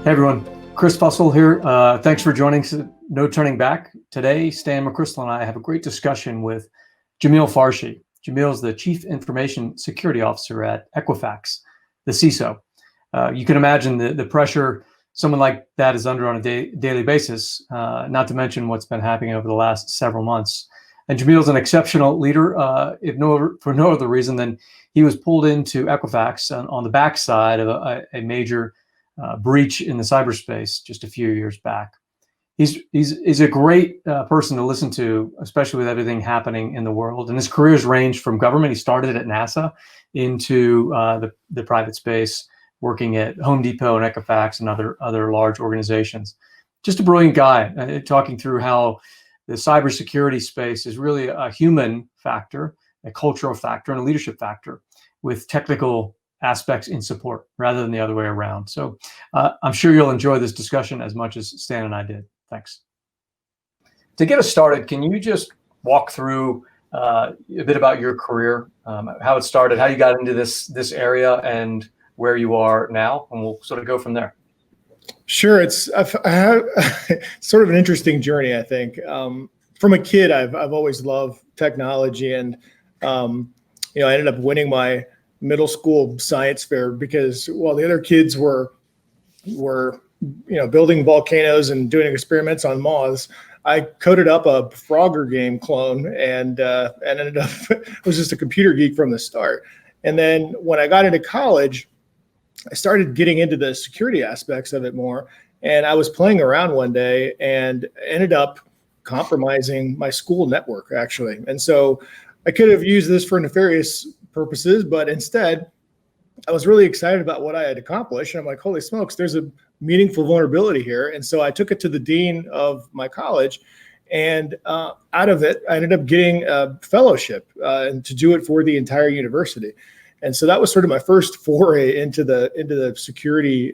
Hey everyone, Chris Fussell here. Thanks for joining No Turning Back. Today, Stan McChrystal and I have a great discussion with Jamil Farshchi. Jamil is the Chief Information Security Officer at Equifax, the CISO. You can imagine the pressure someone like that is under on a daily basis, not to mention what's been happening over the last several months. And Jamil is an exceptional leader, for no other reason than he was pulled into Equifax on the backside of a major breach in the cyberspace just a few years back. He's a great person to listen to, especially with everything happening in the world. And his career's ranged from government. He started at NASA into the private space, working at Home Depot and Equifax and other large organizations. Just a brilliant guy, talking through how the cybersecurity space is really a human factor, a cultural factor, and a leadership factor with technical aspects in support rather than the other way around. So I'm sure you'll enjoy this discussion as much as Stan and I did. Thanks. To get us started, can you just walk through a bit about your career, how it started, how you got into this area, and where you are now, and we'll sort of go from there. Sure. I have sort of an interesting journey, I think. From a kid, I've always loved technology, and I ended up winning my middle school science fair because while the other kids were building volcanoes and doing experiments on moths, I coded up a Frogger game clone and ended up was just a computer geek from the start. And then when I got into college, I started getting into the security aspects of it more. And I was playing around one day and ended up compromising my school network, actually. And so I could have used this for nefarious purposes, but instead I was really excited about what I had accomplished. And I'm like, holy smokes, there's a meaningful vulnerability here. And so I took it to the dean of my college, and out of it, I ended up getting a fellowship and to do it for the entire university. And so that was sort of my first foray into the security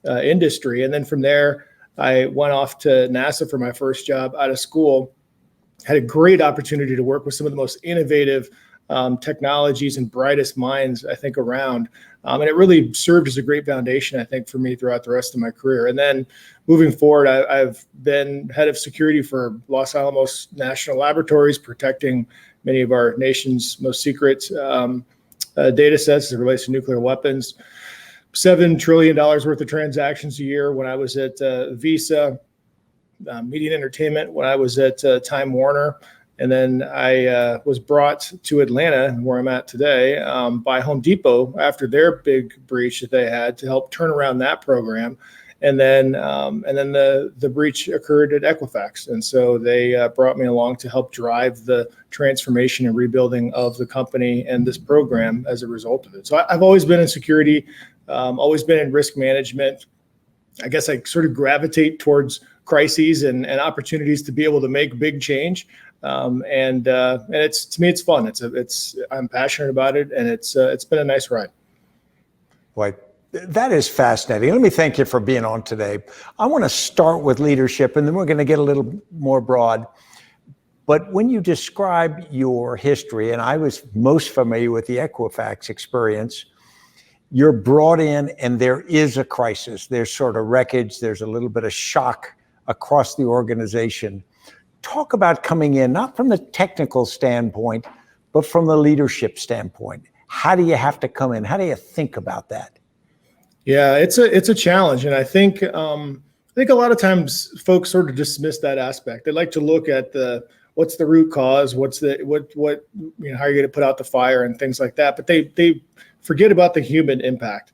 industry. And then from there, I went off to NASA for my first job out of school. Had a great opportunity to work with some of the most innovative technologies and brightest minds, I think, around. And it really served as a great foundation, I think, for me throughout the rest of my career. And then moving forward, I've been head of security for Los Alamos National Laboratories, protecting many of our nation's most secret data sets as it relates to nuclear weapons. $7 trillion worth of transactions a year when I was at Visa, Media and Entertainment when I was at Time Warner. And then I was brought to Atlanta, where I'm at today, by Home Depot after their big breach that they had to help turn around that program. And then the breach occurred at Equifax. And so they brought me along to help drive the transformation and rebuilding of the company and this program as a result of it. So I've always been in security, always been in risk management. I guess I sort of gravitate towards crises and opportunities to be able to make big change. And it's, to me, it's fun. I'm passionate about it, and it's been a nice ride. Boy, that is fascinating. Let me thank you for being on today. I want to start with leadership, and then we're going to get a little more broad. But when you describe your history, and I was most familiar with the Equifax experience, you're brought in and there is a crisis. There's sort of wreckage. There's a little bit of shock across the organization. Talk about coming in, not from the technical standpoint, but from the leadership standpoint. How do you have to come in? How do you think about that? Yeah, it's a challenge. And I think a lot of times folks sort of dismiss that aspect. They like to look at what's the root cause, how are you going to put out the fire and things like that. But they forget about the human impact.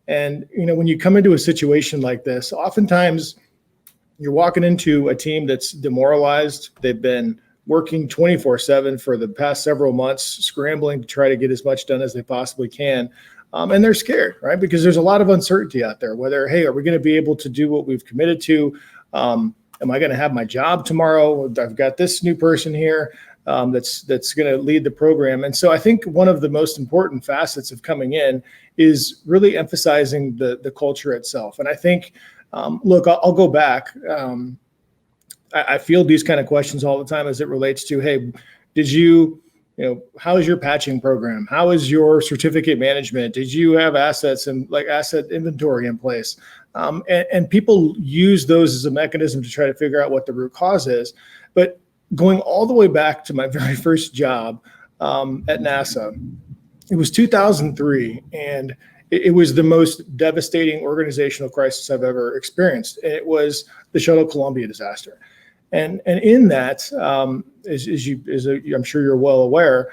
And, when you come into a situation like this, oftentimes you're walking into a team that's demoralized. They've been working 24/7 for the past several months, scrambling to try to get as much done as they possibly can. And they're scared, right? Because there's a lot of uncertainty out there, whether, hey, are we going to be able to do what we've committed to? Am I going to have my job tomorrow? I've got this new person here that's going to lead the program. And so I think one of the most important facets of coming in is really emphasizing the culture itself. And I think, look, I'll go back. I field these kind of questions all the time as it relates to, hey, did you how is your patching program? How is your certificate management? Did you have assets and asset inventory in place? And people use those as a mechanism to try to figure out what the root cause is. But going all the way back to my very first job at NASA, it was 2003, and it was the most devastating organizational crisis I've ever experienced. And it was the Shuttle Columbia disaster. And in that, I'm sure you're well aware,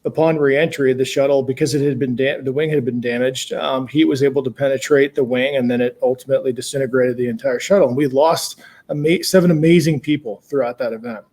upon reentry, the shuttle, because it had been the wing had been damaged, heat was able to penetrate the wing, and then it ultimately disintegrated the entire shuttle. And we lost 7 amazing people throughout that event.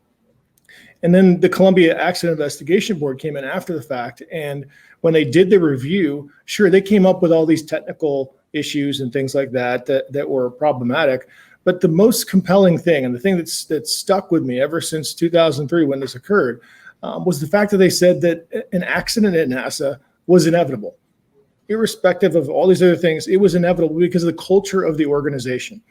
And then the Columbia Accident Investigation Board came in after the fact, and when they did the review, sure, they came up with all these technical issues and things like that were problematic. But the most compelling thing, and the thing that's stuck with me ever since 2003 when this occurred, was the fact that they said that an accident at NASA was inevitable. Irrespective of all these other things, it was inevitable because of the culture of the organization.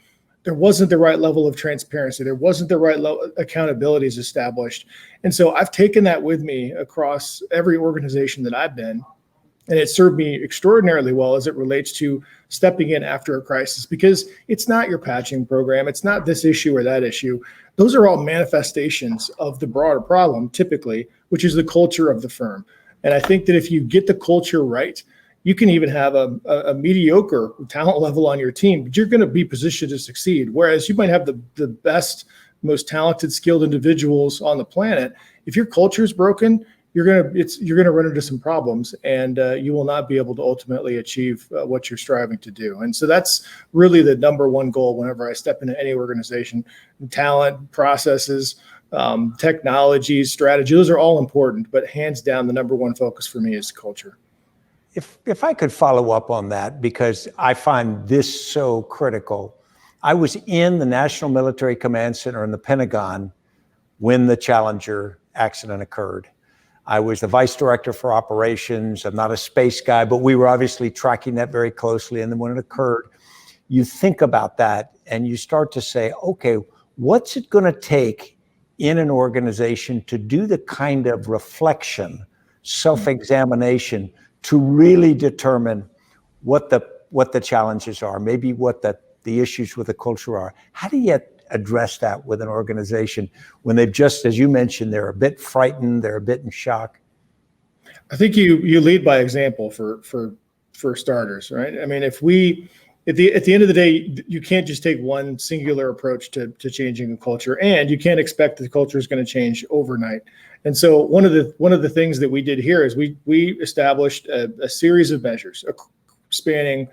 There wasn't the right level of transparency. There wasn't the right level of accountabilities established. And so I've taken that with me across every organization that I've been. And it served me extraordinarily well as it relates to stepping in after a crisis, because it's not your patching program. It's not this issue or that issue. Those are all manifestations of the broader problem, typically, which is the culture of the firm. And I think that if you get the culture right, you can even have a mediocre talent level on your team, but you're going to be positioned to succeed. Whereas you might have the best, most talented, skilled individuals on the planet. If your culture is broken, you're gonna run into some problems, and you will not be able to ultimately achieve what you're striving to do. And so that's really the number one goal whenever I step into any organization. Talent, processes, technologies, strategy, those are all important, but hands down, the number one focus for me is culture. If I could follow up on that, because I find this so critical. I was in the National Military Command Center in the Pentagon when the Challenger accident occurred. I was the vice director for operations. I'm not a space guy, but we were obviously tracking that very closely. And then when it occurred, you think about that and you start to say, okay, what's it going to take in an organization to do the kind of reflection, self-examination, to really determine what the challenges are, maybe what the issues with the culture are? How do you address that with an organization when they've just, as you mentioned, they're a bit frightened, they're a bit in shock? I think you lead by example for starters, right? I mean, if we at the end of the day, you can't just take one singular approach to changing a culture, and you can't expect that the culture is going to change overnight. And so one of the things that we did here is we established a series of measures spanning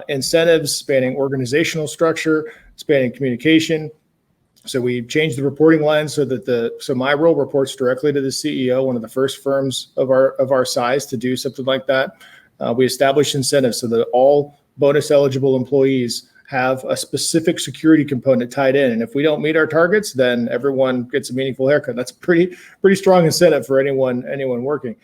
incentives, spanning organizational structure, spanning communication. So we changed the reporting line so that my role reports directly to the CEO, one of the first firms of our size to do something like that. We established incentives so that all bonus eligible employees have a specific security component tied in. And if we don't meet our targets, then everyone gets a meaningful haircut. That's a pretty strong incentive for anyone working.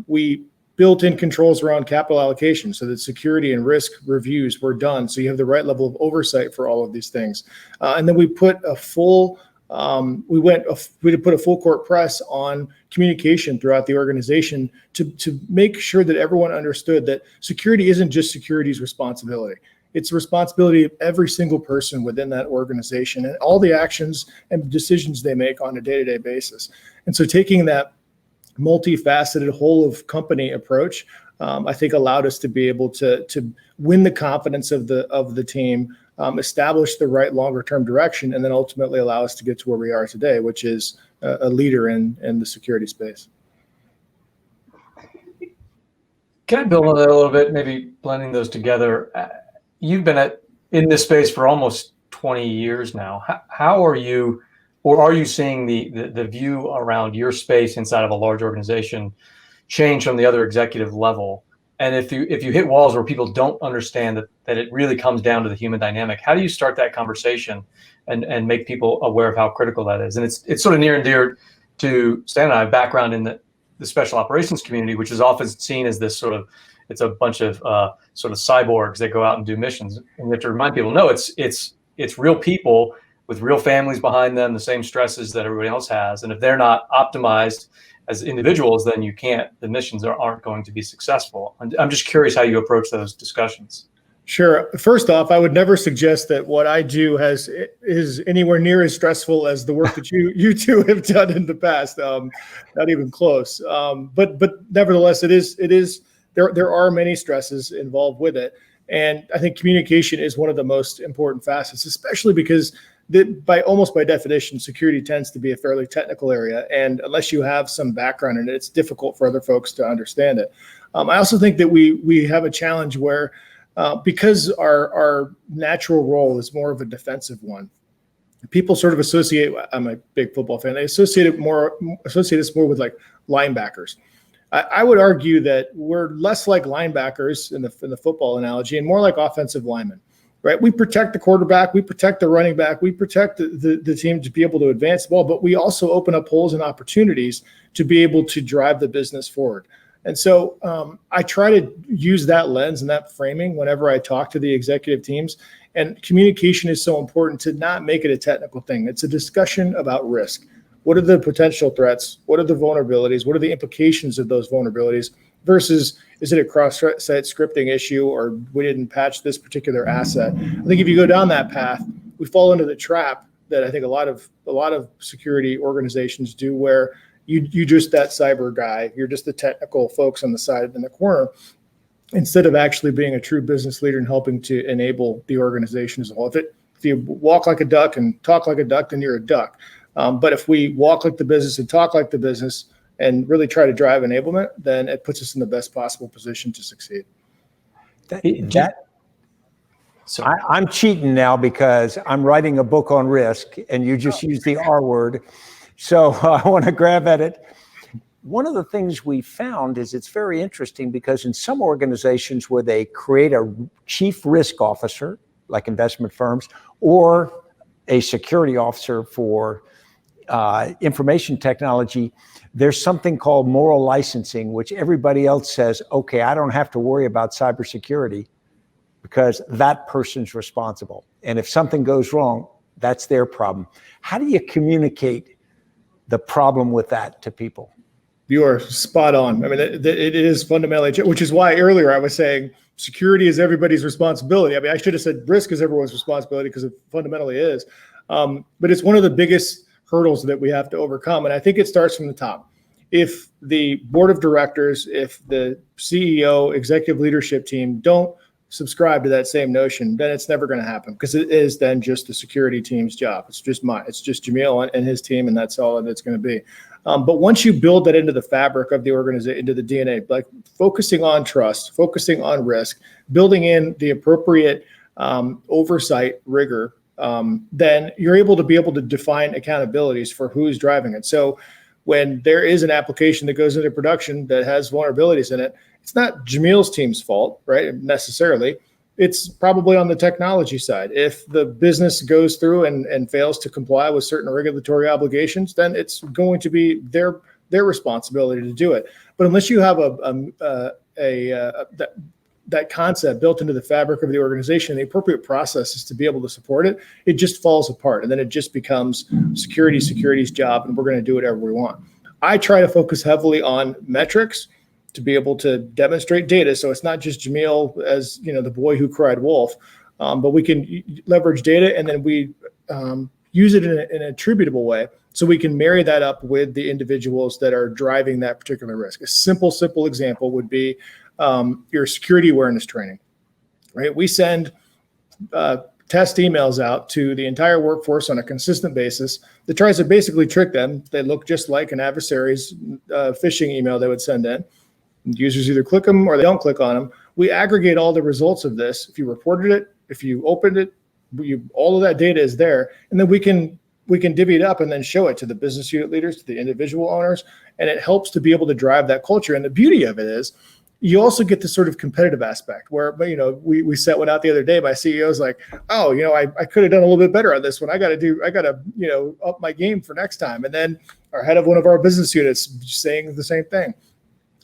We built in controls around capital allocation so that security and risk reviews were done. So you have the right level of oversight for all of these things. And then we put a full put a full court press on communication throughout the organization to make sure that everyone understood that security isn't just security's responsibility. It's the responsibility of every single person within that organization and all the actions and decisions they make on a day-to-day basis. And so taking that multifaceted whole of company approach, I think allowed us to be able to win the confidence of the team, establish the right longer term direction, and then ultimately allow us to get to where we are today, which is a leader in the security space. Can I build on that a little bit, maybe blending those together? You've been in this space for almost 20 years now. How are you, or are you seeing the view around your space inside of a large organization change from the other executive level? And if you hit walls where people don't understand that it really comes down to the human dynamic, how do you start that conversation and make people aware of how critical that is? And it's sort of near and dear to Stan and I, background in the special operations community, which is often seen as this sort of, it's a bunch of sort of cyborgs that go out and do missions. And you have to remind people, no, it's real people with real families behind them, the same stresses that everybody else has. And if they're not optimized as individuals, then the missions aren't going to be successful. And I'm just curious how you approach those discussions. Sure. First off, I would never suggest that what I do is anywhere near as stressful as the work that you two have done in the past. Not even close. But nevertheless, it is there are many stresses involved with it, and I think communication is one of the most important facets, especially because by definition, security tends to be a fairly technical area, and unless you have some background in it, it's difficult for other folks to understand it. I also think that we have a challenge where because our natural role is more of a defensive one, people sort of associate. I'm a big football fan. They associate us more with like linebackers. I would argue that we're less like linebackers in the football analogy and more like offensive linemen, right? We protect the quarterback, we protect the running back, we protect the team to be able to advance the ball, but we also open up holes and opportunities to be able to drive the business forward. And so I try to use that lens and that framing whenever I talk to the executive teams. And communication is so important to not make it a technical thing. It's a discussion about risk. What are the potential threats? What are the vulnerabilities? What are the implications of those vulnerabilities versus is it a cross-site scripting issue or we didn't patch this particular asset? I think if you go down that path, we fall into the trap that I think a lot of security organizations do where you just that cyber guy, you're just the technical folks on the side in the corner, instead of actually being a true business leader and helping to enable the organization as a whole. If you walk like a duck and talk like a duck, then you're a duck. But if we walk like the business and talk like the business and really try to drive enablement, then it puts us in the best possible position to succeed. I'm cheating now because I'm writing a book on risk and you just used the R word. So I want to grab at it. One of the things we found is it's very interesting because in some organizations where they create a chief risk officer, like investment firms, or a security officer for information technology, there's something called moral licensing, which everybody else says, okay, I don't have to worry about cybersecurity because that person's responsible. And if something goes wrong, that's their problem. How do you communicate the problem with that to people? You are spot on. I mean, it is fundamentally, which is why earlier I was saying security is everybody's responsibility. I mean, I should have said risk is everyone's responsibility because it fundamentally is. But it's one of the biggest hurdles that we have to overcome. And I think it starts from the top. If the board of directors, if the CEO, executive leadership team don't subscribe to that same notion, then it's never going to happen because it is then just the security team's job. It's just Jamil and his team, and that's all it's going to be. But once you build that into the fabric of the organization, into the DNA, like focusing on trust, focusing on risk, building in the appropriate oversight rigor, then you're able to define accountabilities for who's driving it. So when there is an application that goes into production that has vulnerabilities in it, it's not Jamil's team's fault, right? Necessarily. It's probably on the technology side. If the business goes through and fails to comply with certain regulatory obligations, then it's going to be their responsibility to do it. But unless you have that concept built into the fabric of the organization, the appropriate processes to be able to support it, it just falls apart. And then it just becomes security's job, and we're going to do whatever we want. I try to focus heavily on metrics to be able to demonstrate data. So it's not just Jamil as the boy who cried wolf, but we can leverage data and then we use it in an attributable way. So we can marry that up with the individuals that are driving that particular risk. A simple example would be your security awareness training, right? We send test emails out to the entire workforce on a consistent basis that tries to basically trick them. They look just like an adversary's phishing email they would send in. Users either click them or they don't click on them. We aggregate all the results of this. If you reported it, if you opened it, all of that data is there, and then we can divvy it up and then show it to the business unit leaders, to the individual owners, and it helps to be able to drive that culture. And the beauty of it is, you also get this sort of competitive aspect where, we set one out the other day. My CEO's like, oh, I could have done a little bit better on this one. I got to up my game for next time. And then our head of one of our business units saying the same thing.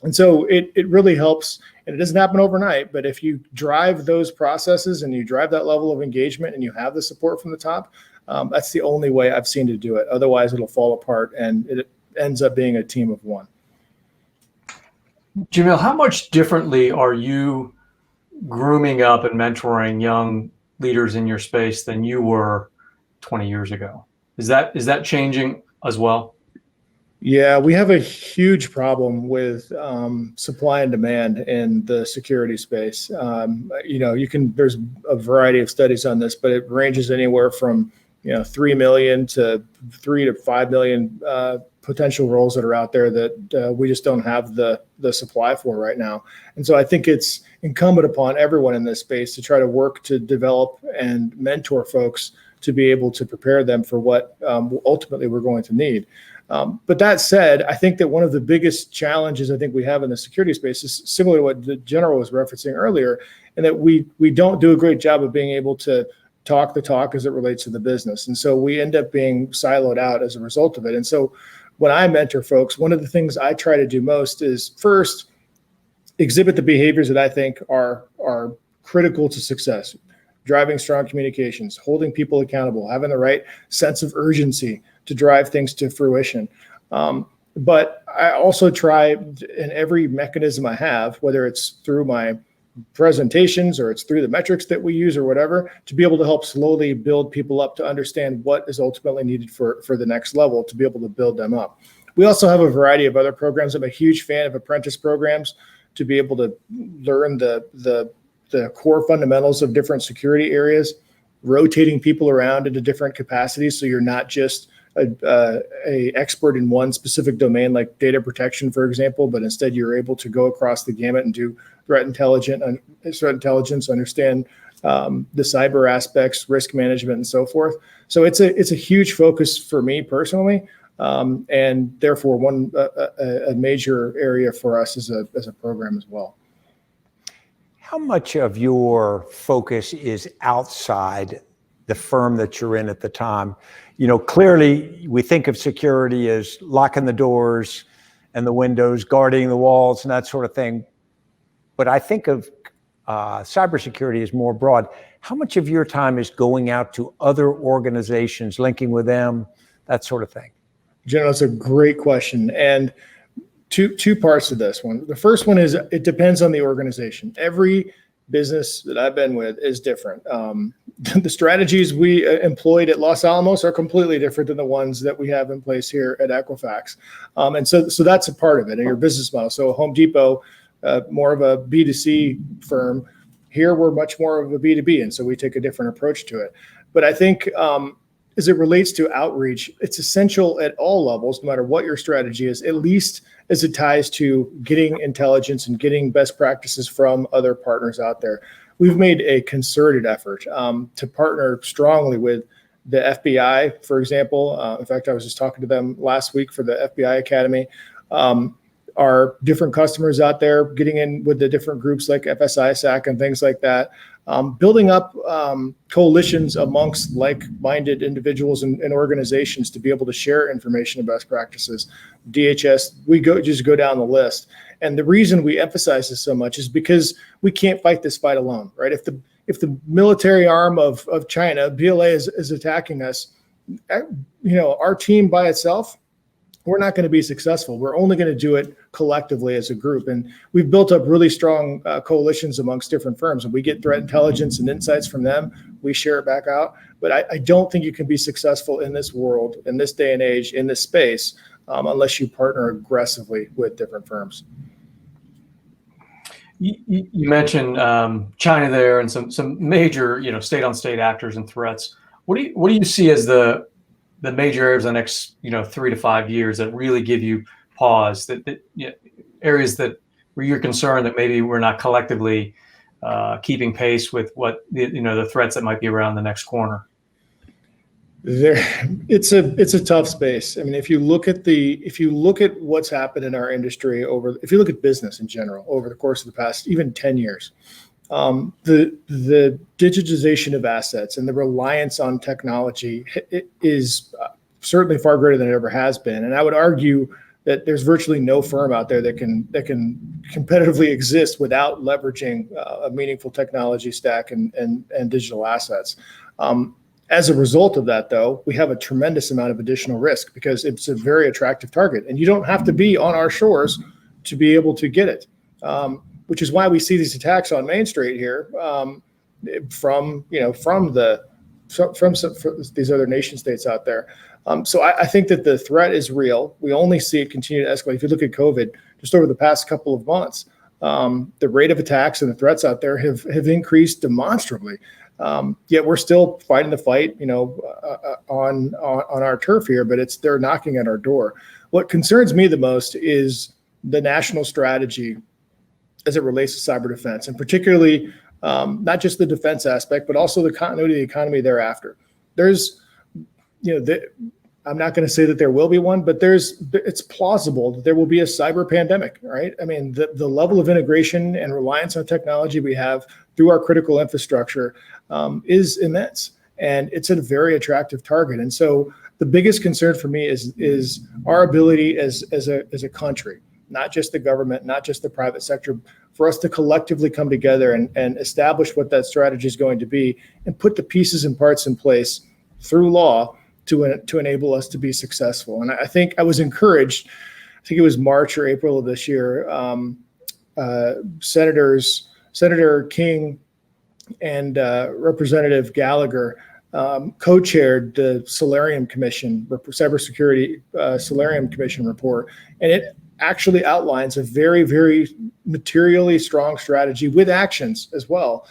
And so it really helps, and it doesn't happen overnight, but if you drive those processes and you drive that level of engagement and you have the support from the top, that's the only way I've seen to do it. Otherwise, it'll fall apart and it ends up being a team of one. Jamil, how much differently are you grooming up and mentoring young leaders in your space than you were 20 years ago. Is that changing as well? Yeah, we have a huge problem with supply and demand in the security space. There's a variety of studies on this, but it ranges anywhere from 3 million to 3 to 5 million potential roles that are out there that we just don't have the supply for right now. And so I think it's incumbent upon everyone in this space to try to work to develop and mentor folks to be able to prepare them for what ultimately we're going to need. But that said, I think that one of the biggest challenges I think we have in the security space is similar to what the general was referencing earlier, and that we don't do a great job of being able to talk the talk as it relates to the business. And so we end up being siloed out as a result of it. And so when I mentor folks, one of the things I try to do most is first exhibit the behaviors that I think are critical to success. Driving strong communications, holding people accountable, having the right sense of urgency to drive things to fruition. But I also try in every mechanism I have, whether it's through my presentations or it's through the metrics that we use or whatever, to be able to help slowly build people up to understand what is ultimately needed for the next level, to be able to build them up. We also have a variety of other programs. I'm a huge fan of apprentice programs to be able to learn the core fundamentals of different security areas, rotating people around into different capacities. So you're not just a expert in one specific domain, like data protection, for example, but instead you're able to go across the gamut and do threat intelligence, understand the cyber aspects, risk management, and so forth. So it's a huge focus for me personally, and therefore a major area for us as a program as well. How much of your focus is outside the firm that you're in at the time? Clearly we think of security as locking the doors and the windows, guarding the walls and that sort of thing. But I think of cybersecurity as more broad. How much of your time is going out to other organizations, linking with them, that sort of thing? General, that's a great question. And two parts to this one. The first one is it depends on the organization. Every business that I've been with is different. The strategies we employed at Los Alamos are completely different than the ones that we have in place here at Equifax. And so that's a part of it in your business model. So Home Depot, more of a B2C firm. Here, we're much more of a B2B. And so we take a different approach to it. But I think as it relates to outreach, it's essential at all levels, no matter what your strategy is, at least as it ties to getting intelligence and getting best practices from other partners out there. We've made a concerted effort to partner strongly with the FBI, for example. In fact, I was just talking to them last week for the FBI Academy. Our different customers out there, getting in with the different groups like FSI, SAC, and things like that. Building up coalitions amongst like-minded individuals and organizations to be able to share information and best practices. DHS, we just go down the list. And the reason we emphasize this so much is because we can't fight this fight alone, right? If the military arm of China, BLA, is attacking us, our team by itself, we're not going to be successful. We're only going to do it collectively as a group. And we've built up really strong coalitions amongst different firms. And we get threat intelligence and insights from them. We share it back out. But I don't think you can be successful in this world, in this day and age, in this space, unless you partner aggressively with different firms. You mentioned China there and some major, state-on-state actors and threats. What do you see as the major areas in the next 3 to 5 years that really give you pause? Areas that where you're concerned that maybe we're not collectively keeping pace with what the threats that might be around the next corner. It's a tough space. I mean, if you look at what's happened in our industry if you look at business in general over the course of the past even 10 years, the digitization of assets and the reliance on technology is certainly far greater than it ever has been. And I would argue that there's virtually no firm out there that can competitively exist without leveraging a meaningful technology stack and digital assets. As a result of that, though, we have a tremendous amount of additional risk because it's a very attractive target, and you don't have to be on our shores to be able to get it. which is why we see these attacks on Main Street here from these other nation states out there. So I think that the threat is real. We only see it continue to escalate. If you look at COVID, just over the past couple of months, the rate of attacks and the threats out there have increased demonstrably. Yet we're still fighting the fight, on our turf here, but they're knocking at our door. What concerns me the most is the national strategy as it relates to cyber defense, and particularly not just the defense aspect, but also the continuity of the economy thereafter. There's, I'm not going to say that there will be one, but it's plausible that there will be a cyber pandemic, right? I mean, the level of integration and reliance on technology we have through our critical infrastructure is immense, and it's a very attractive target. And so the biggest concern for me is our ability as a country, not just the government, not just the private sector, for us to collectively come together and establish what that strategy is going to be and put the pieces and parts in place through law to enable us to be successful. And I think I was encouraged, I think it was March or April of this year, Senator King and Representative Gallagher co-chaired the Solarium Commission, Cybersecurity Solarium Commission report, and it actually outlines a very, very materially strong strategy with actions as well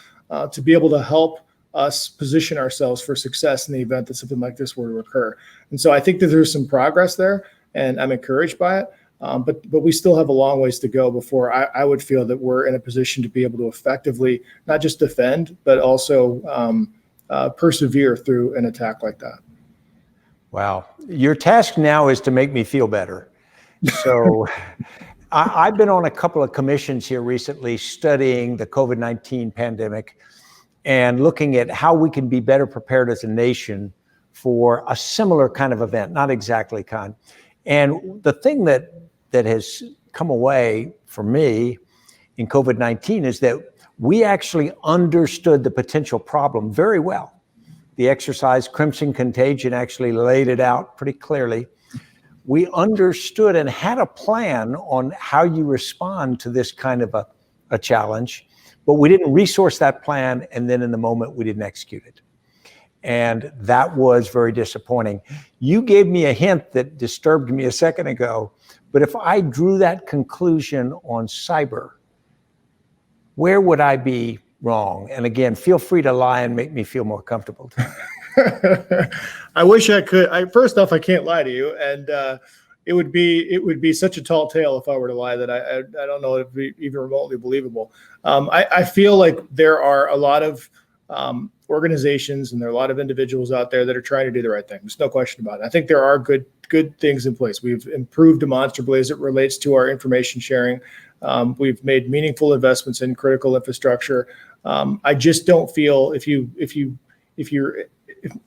to be able to help us position ourselves for success in the event that something like this were to occur. And so I think that there's some progress there, and I'm encouraged by it. But we still have a long ways to go before I would feel that we're in a position to be able to effectively not just defend, but also persevere through an attack like that. Wow. Your task now is to make me feel better. So I've been on a couple of commissions here recently studying the COVID-19 pandemic and looking at how we can be better prepared as a nation for a similar kind of event, not exactly kind. And the thing that has come away for me in COVID-19 is that we actually understood the potential problem very well. The exercise Crimson Contagion actually laid it out pretty clearly. We understood and had a plan on how you respond to this kind of a challenge, but we didn't resource that plan, and then in the moment we didn't execute it. And that was very disappointing. You gave me a hint that disturbed me a second ago, but if I drew that conclusion on cyber, where would I be wrong? And again, feel free to lie and make me feel more comfortable. I wish I could. First off, I can't lie to you, and it would be such a tall tale if I were to lie that I don't know if it'd be even remotely believable. I feel like there are a lot of organizations and there are a lot of individuals out there that are trying to do the right thing. There's no question about it. I think there are good things in place. We've improved demonstrably as it relates to our information sharing. We've made meaningful investments in critical infrastructure. I just don't feel if you're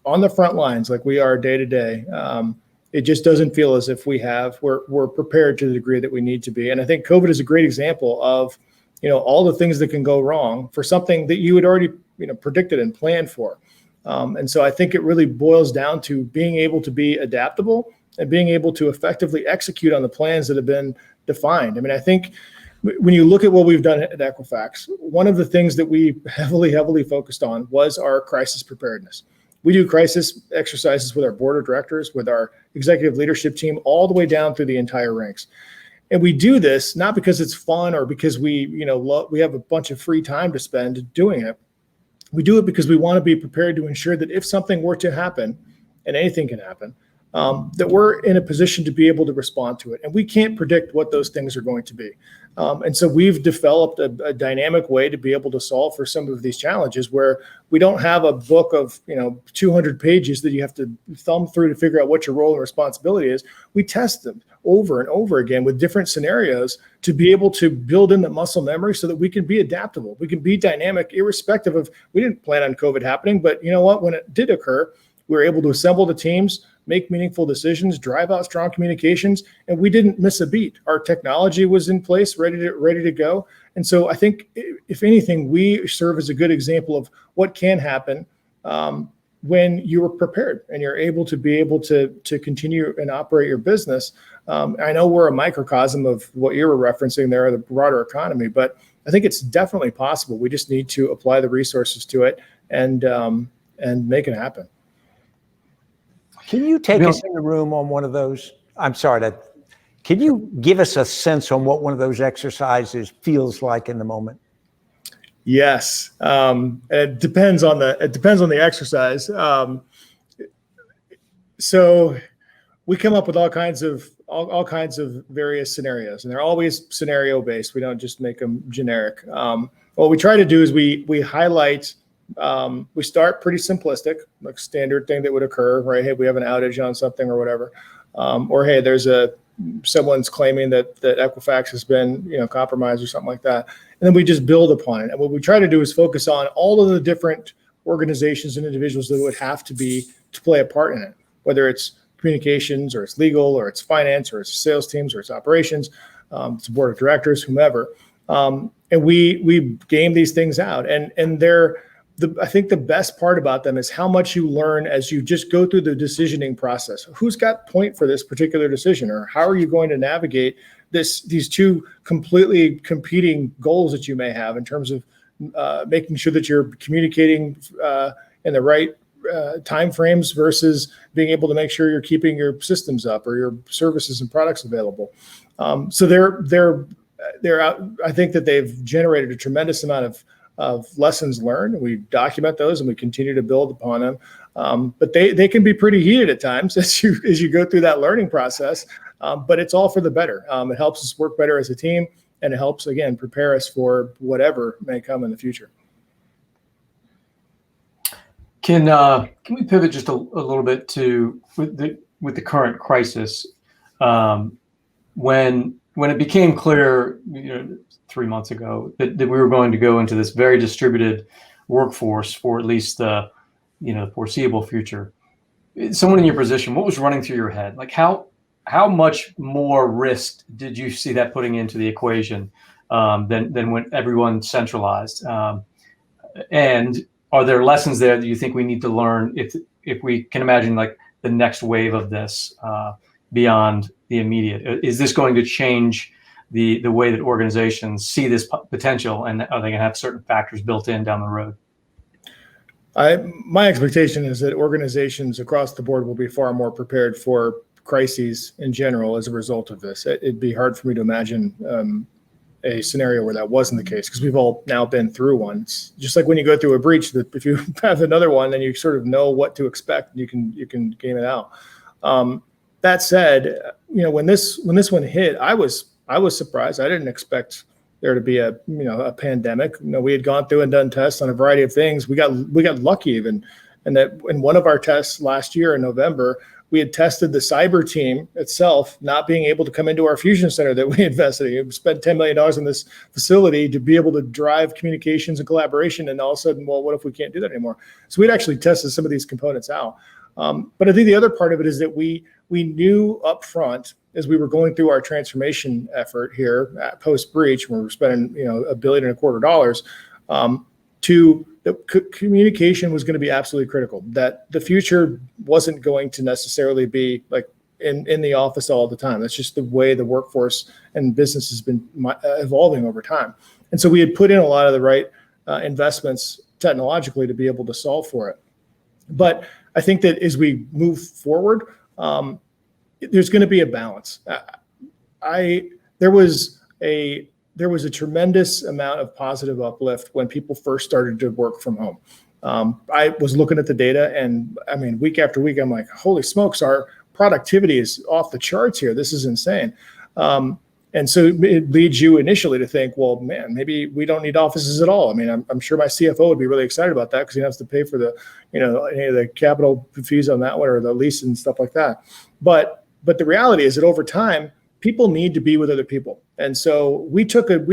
on the front lines like we are day to day, it just doesn't feel as if we're prepared to the degree that we need to be. And I think COVID is a great example of, all the things that can go wrong for something that you had already, predicted and planned for. And so I think it really boils down to being able to be adaptable and being able to effectively execute on the plans that have been defined. I mean, I think when you look at what we've done at Equifax, one of the things that we heavily focused on was our crisis preparedness. We do crisis exercises with our board of directors, with our executive leadership team, all the way down through the entire ranks. And we do this not because it's fun or because we have a bunch of free time to spend doing it. We do it because we want to be prepared to ensure that if something were to happen, and anything can happen, that we're in a position to be able to respond to it. And we can't predict what those things are going to be. And so we've developed a dynamic way to be able to solve for some of these challenges where we don't have a book of 200 pages that you have to thumb through to figure out what your role and responsibility is. We test them over and over again with different scenarios to be able to build in the muscle memory so that we can be adaptable. We can be dynamic irrespective of, we didn't plan on COVID happening, but you know what, when it did occur, we were able to assemble the teams, make meaningful decisions, drive out strong communications, and we didn't miss a beat. Our technology was in place, ready to go. And so I think, if anything, we serve as a good example of what can happen when you're prepared and you're able to continue and operate your business. I know we're a microcosm of what you were referencing there, the broader economy, but I think it's definitely possible. We just need to apply the resources to it and make it happen. Can you take us in the room on one of those? Can you give us a sense on what one of those exercises feels like in the moment? Yes, it depends on the exercise. So we come up with all kinds of various scenarios, and they're always scenario based. We don't just make them generic. What we try to do is we highlight. We start pretty simplistic, like standard thing that would occur, right? Hey, we have an outage on something or whatever, or hey, someone's claiming that Equifax has been compromised or something like that, and then we just build upon it. And what we try to do is focus on all of the different organizations and individuals that would have to play a part in it, whether it's communications or it's legal or it's finance or it's sales teams or it's operations, it's board of directors, whomever, and we game these things out, and I think the best part about them is how much you learn as you just go through the decisioning process. Who's got point for this particular decision, or how are you going to navigate these two completely competing goals that you may have in terms of making sure that you're communicating in the right time frames versus being able to make sure you're keeping your systems up or your services and products available. So they're out. I think that they've generated a tremendous amount of lessons learned. We document those and we continue to build upon them. But they can be pretty heated at times as you go through that learning process. But it's all for the better. It helps us work better as a team, and it helps, again, prepare us for whatever may come in the future. Can we pivot just a little bit to with the current crisis? When it became clear, 3 months ago, that we were going to go into this very distributed workforce for at least the foreseeable future, someone in your position, what was running through your head? Like how much more risk did you see that putting into the equation than when everyone centralized? And are there lessons there that you think we need to learn if we can imagine like the next wave of this beyond the immediate? Is this going to change the way that organizations see this potential, and are they going to have certain factors built in down the road? My expectation is that organizations across the board will be far more prepared for crises in general as a result of this. It'd be hard for me to imagine a scenario where that wasn't the case, because we've all now been through one. It's just like when you go through a breach, that if you have another one, then you sort of know what to expect. You can game it out. That said, when this one hit, I was surprised. I didn't expect there to be a pandemic. We had gone through and done tests on a variety of things. We got lucky even, and that in one of our tests last year in November, we had tested the cyber team itself not being able to come into our fusion center that we invested in. We spent $10 million in this facility to be able to drive communications and collaboration, and all of a sudden, well, what if we can't do that anymore? So we'd actually tested some of these components out. But I think the other part of it is that we knew up front, as we were going through our transformation effort here at post breach, where we're spending $1.25 billion, that communication was going to be absolutely critical. That the future wasn't going to necessarily be like in the office all the time. That's just the way the workforce and business has been evolving over time. And so we had put in a lot of the right investments technologically to be able to solve for it. But I think that as we move forward, there's going to be a balance. There was a tremendous amount of positive uplift when people first started to work from home. I was looking at the data, and I mean, week after week, I'm like, holy smokes, our productivity is off the charts here. This is insane. And so it leads you initially to think, well, man, maybe we don't need offices at all. I mean, I'm sure my CFO would be really excited about that, because he has to pay for the, any of the capital fees on that one, or the lease and stuff like that. But the reality is that over time, people need to be with other people. And so we took an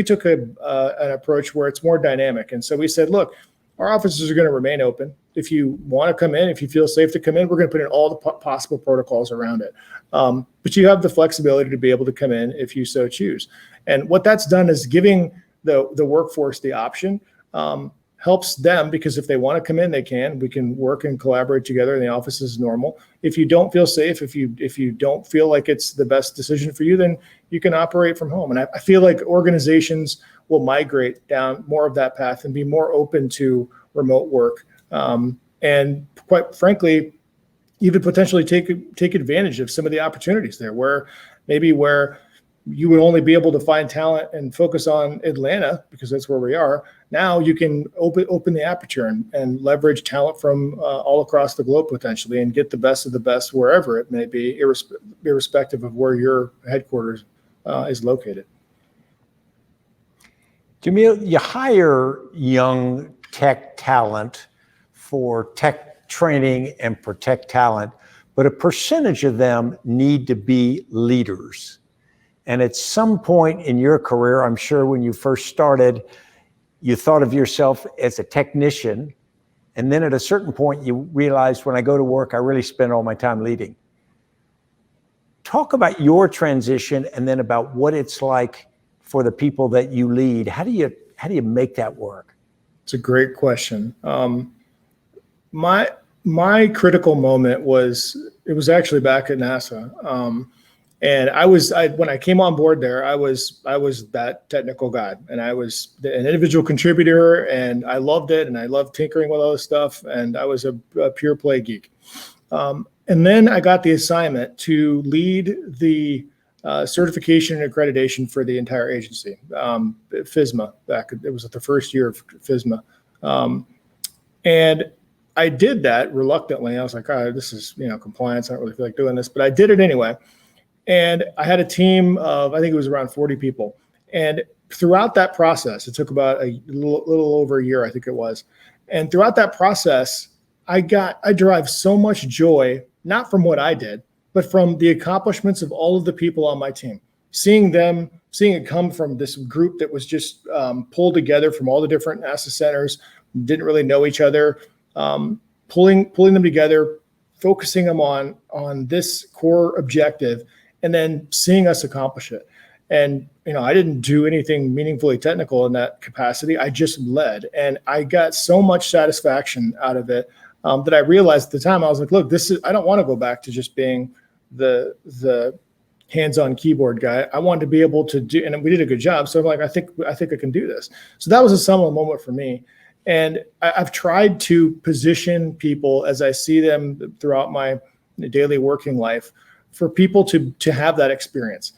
approach where it's more dynamic. And so we said, look, our offices are going to remain open. If you want to come in, if you feel safe to come in, we're going to put in all the possible protocols around it. But you have the flexibility to be able to come in if you so choose. And what that's done is giving the workforce the option helps them, because if they want to come in, they can. We can work and collaborate together in the office as normal. If you don't feel safe, if you don't feel like it's the best decision for you, then you can operate from home. And I feel like organizations will migrate down more of that path and be more open to remote work. And quite frankly, even potentially take advantage of some of the opportunities there, where you would only be able to find talent and focus on Atlanta because that's where we are. Now you can open the aperture and leverage talent from all across the globe potentially, and get the best of the best wherever it may be, irrespective of where your headquarters is located. Jamil, you hire young tech talent for tech training and for tech talent, but a percentage of them need to be leaders. And at some point in your career, I'm sure when you first started, you thought of yourself as a technician. And then at a certain point, you realized, when I go to work, I really spend all my time leading. Talk about your transition, and then about what it's like for the people that you lead. How do you make that work? It's a great question. My critical moment was actually back at NASA. And when I came on board there, I was that technical guy, and I was an individual contributor, and I loved it, and I loved tinkering with all this stuff, and I was a pure play geek. And then I got the assignment to lead the certification and accreditation for the entire agency, FISMA. It was the first year of FISMA, and I did that reluctantly. I was like, oh, this is compliance. I don't really feel like doing this, but I did it anyway. And I had a team of, I think it was around 40 people. And throughout that process, it took about a little over a year, I think it was. And throughout that process, I derived so much joy, not from what I did, but from the accomplishments of all of the people on my team. Seeing it come from this group that was just pulled together from all the different NASA centers, didn't really know each other, pulling them together, focusing them on this core objective, and then seeing us accomplish it. And, I didn't do anything meaningfully technical in that capacity. I just led, and I got so much satisfaction out of it that I realized at the time, I was like, look, I don't want to go back to just being the hands-on keyboard guy. I wanted to be able to do, and we did a good job. So I'm like, I think I can do this. So that was a seminal moment for me. And I've tried to position people as I see them throughout my daily working life, for people to have that experience.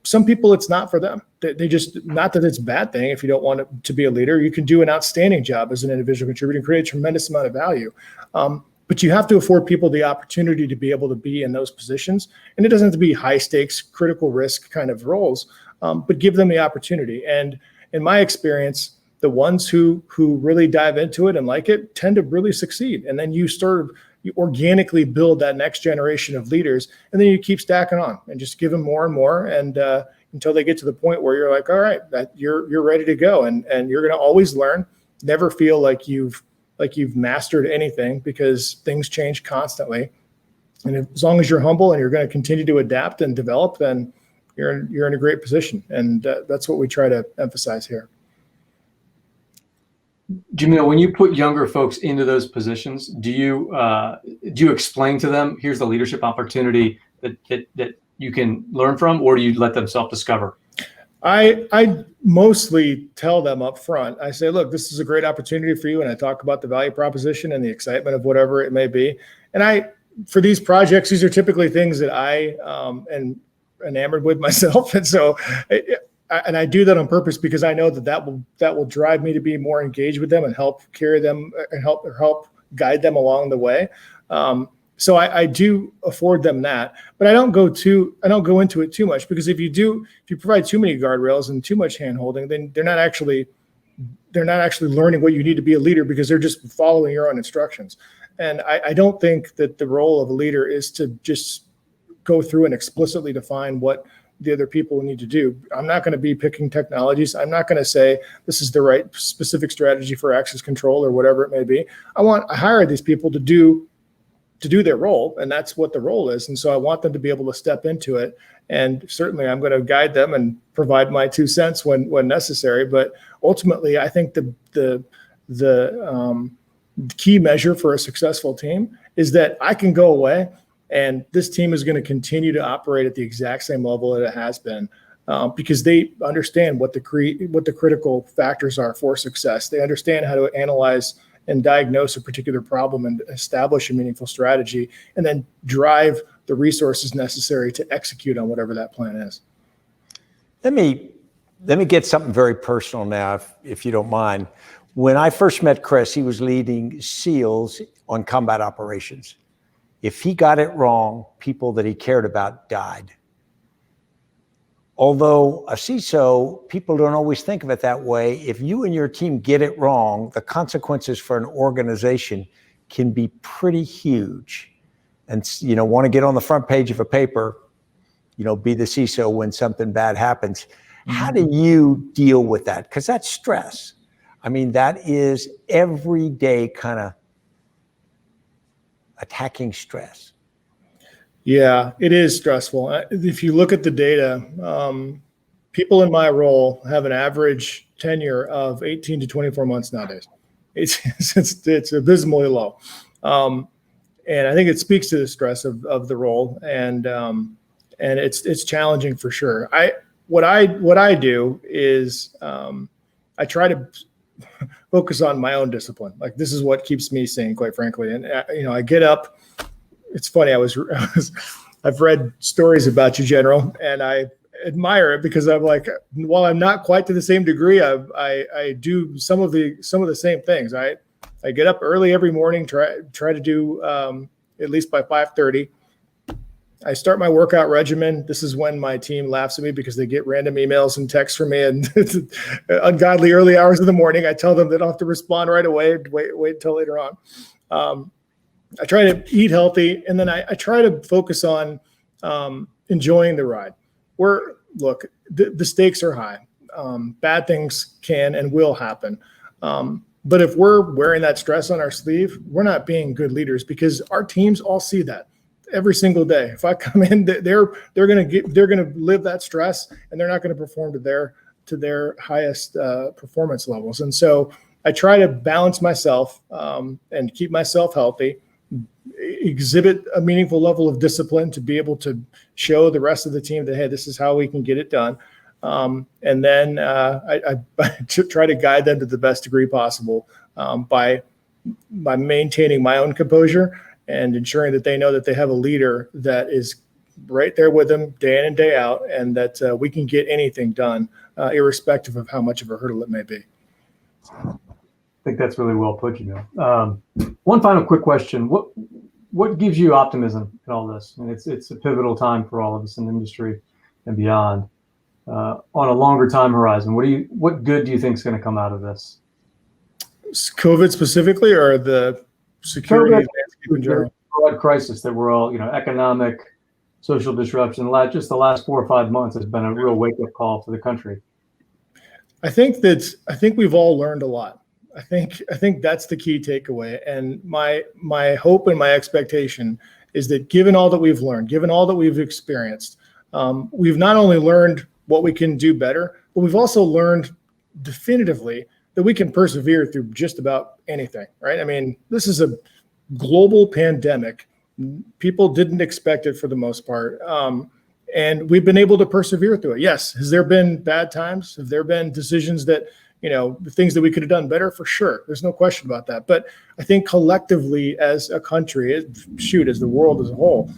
Some people, it's not for them. They just, not that it's a bad thing. If you don't want to be a leader, you can do an outstanding job as an individual contributor and create a tremendous amount of value. But you have to afford people the opportunity to be able to be in those positions. And it doesn't have to be high stakes, critical risk kind of roles, but give them the opportunity. And in my experience, the ones who really dive into it and like it tend to really succeed. And then you organically build that next generation of leaders, and then you keep stacking on and just give them more and more, and until they get to the point where you're like, all right, you're ready to go, and you're going to always learn. Never feel like you've mastered anything, because things change constantly. And as long as you're humble and you're going to continue to adapt and develop, then you're in a great position. And that's what we try to emphasize here. Jamil, when you put younger folks into those positions, do you explain to them, here's the leadership opportunity that you can learn from, or do you let them self-discover? I mostly tell them up front. I say, look, this is a great opportunity for you, and I talk about the value proposition and the excitement of whatever it may be. And for these projects, these are typically things that I am enamored with myself, and so. I do that on purpose, because I know that will drive me to be more engaged with them and help carry them and help guide them along the way. So I do afford them that, but I don't go into it too much, because if you provide too many guardrails and too much handholding, then they're not actually learning what you need to be a leader, because they're just following your own instructions. And I don't think that the role of a leader is to just go through and explicitly define what the other people need to do. I'm not going to be picking technologies. I'm not going to say this is the right specific strategy for access control or whatever it may be. I hire these people to do their role, and that's what the role is. And so I want them to be able to step into it. And certainly I'm going to guide them and provide my 2 cents when necessary. But ultimately, I think the the key measure for a successful team is that I can go away and this team is going to continue to operate at the exact same level that it has been, because they understand what the critical factors are for success. They understand how to analyze and diagnose a particular problem and establish a meaningful strategy, and then drive the resources necessary to execute on whatever that plan is. Let me get something very personal now, if you don't mind. When I first met Chris, he was leading SEALs on combat operations. If he got it wrong, people that he cared about died. Although a CISO, people don't always think of it that way. If you and your team get it wrong, the consequences for an organization can be pretty huge. And, want to get on the front page of a paper, be the CISO when something bad happens. Mm-hmm. How do you deal with that? Because that's stress. I mean, that is everyday kind of attacking stress. Yeah, it is stressful. If you look at the data, people in my role have an average tenure of 18 to 24 months nowadays. It's abysmally low. And I think it speaks to the stress of the role, and it's challenging for sure. What I do is I try to focus on my own discipline. Like, this is what keeps me sane, quite frankly. And I get up. It's funny. I've read stories about you, General, and I admire it because I'm like, while I'm not quite to the same degree, I do some of the same things. I get up early every morning, try to do at least by 5:30. I start my workout regimen. This is when my team laughs at me because they get random emails and texts from me, and it's ungodly early hours of the morning. I tell them they don't have to respond right away. Wait until later on. I try to eat healthy, and then I try to focus on enjoying the ride. Look, the stakes are high. Bad things can and will happen. But if we're wearing that stress on our sleeve, we're not being good leaders, because our teams all see that every single day. If I come in, they're going to live that stress, and they're not going to perform to their highest performance levels. And so I try to balance myself and keep myself healthy, exhibit a meaningful level of discipline to be able to show the rest of the team that, hey, this is how we can get it done. And then I try to guide them to the best degree possible by maintaining my own composure and ensuring that they know that they have a leader that is right there with them day in and day out, and that we can get anything done, irrespective of how much of a hurdle it may be. I think that's really well put, Jamil. One final quick question. What gives you optimism in all this? I mean, it's a pivotal time for all of us in the industry and beyond. On a longer time horizon, what good do you think is going to come out of this? COVID specifically, or the security landscape in general? Broad crisis that we're all, economic, social disruption. Just the last 4 or 5 months has been a real wake-up call for the country. I think we've all learned a lot. I think that's the key takeaway. And my hope and my expectation is that, given all that we've learned, given all that we've experienced, we've not only learned what we can do better, but we've also learned definitively that we can persevere through just about anything, right? I mean, this is a global pandemic. People didn't expect it for the most part. And we've been able to persevere through it. Yes. Has there been bad times? Have there been decisions that, the things that we could have done better? For sure. There's no question about that. But I think collectively as a country, as the world as a whole,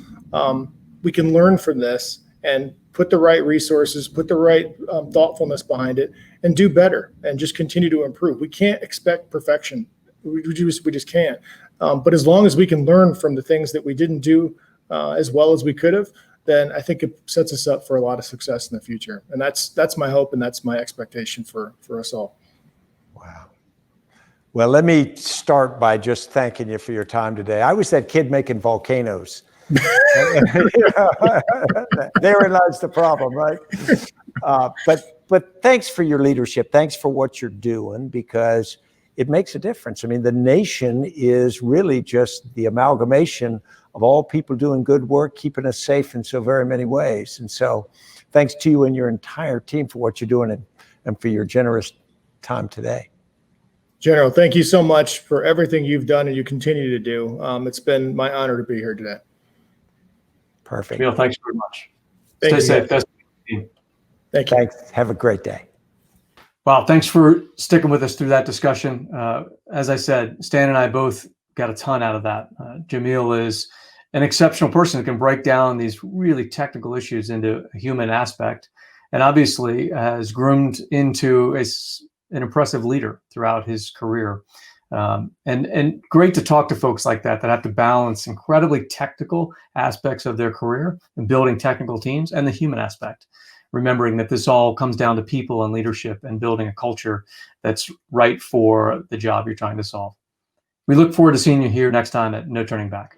we can learn from this and put the right resources, put the right thoughtfulness behind it, and do better, and just continue to improve. We can't expect perfection. We just can't. But as long as we can learn from the things that we didn't do as well as we could have, then I think it sets us up for a lot of success in the future. And that's my hope, and that's my expectation for us all. Wow. Well, let me start by just thanking you for your time today. I was that kid making volcanoes. Therein lies the problem, right? But thanks for your leadership. Thanks for what you're doing, because it makes a difference. I mean, the nation is really just the amalgamation of all people doing good work, keeping us safe in so very many ways. And so thanks to you and your entire team for what you're doing, and for your generous time today. General, thank you so much for everything you've done and you continue to do. It's been my honor to be here today. Perfect. Jamil, thanks very much. Thank Stay you, safe. Thank Thank you. Thanks. Have a great day. Wow, thanks for sticking with us through that discussion. As I said, Stan and I both got a ton out of that. Jamil is an exceptional person who can break down these really technical issues into a human aspect, and obviously has groomed into an impressive leader throughout his career. And great to talk to folks like that have to balance incredibly technical aspects of their career and building technical teams and the human aspect, remembering that this all comes down to people and leadership and building a culture that's right for the job you're trying to solve. We look forward to seeing you here next time at No Turning Back.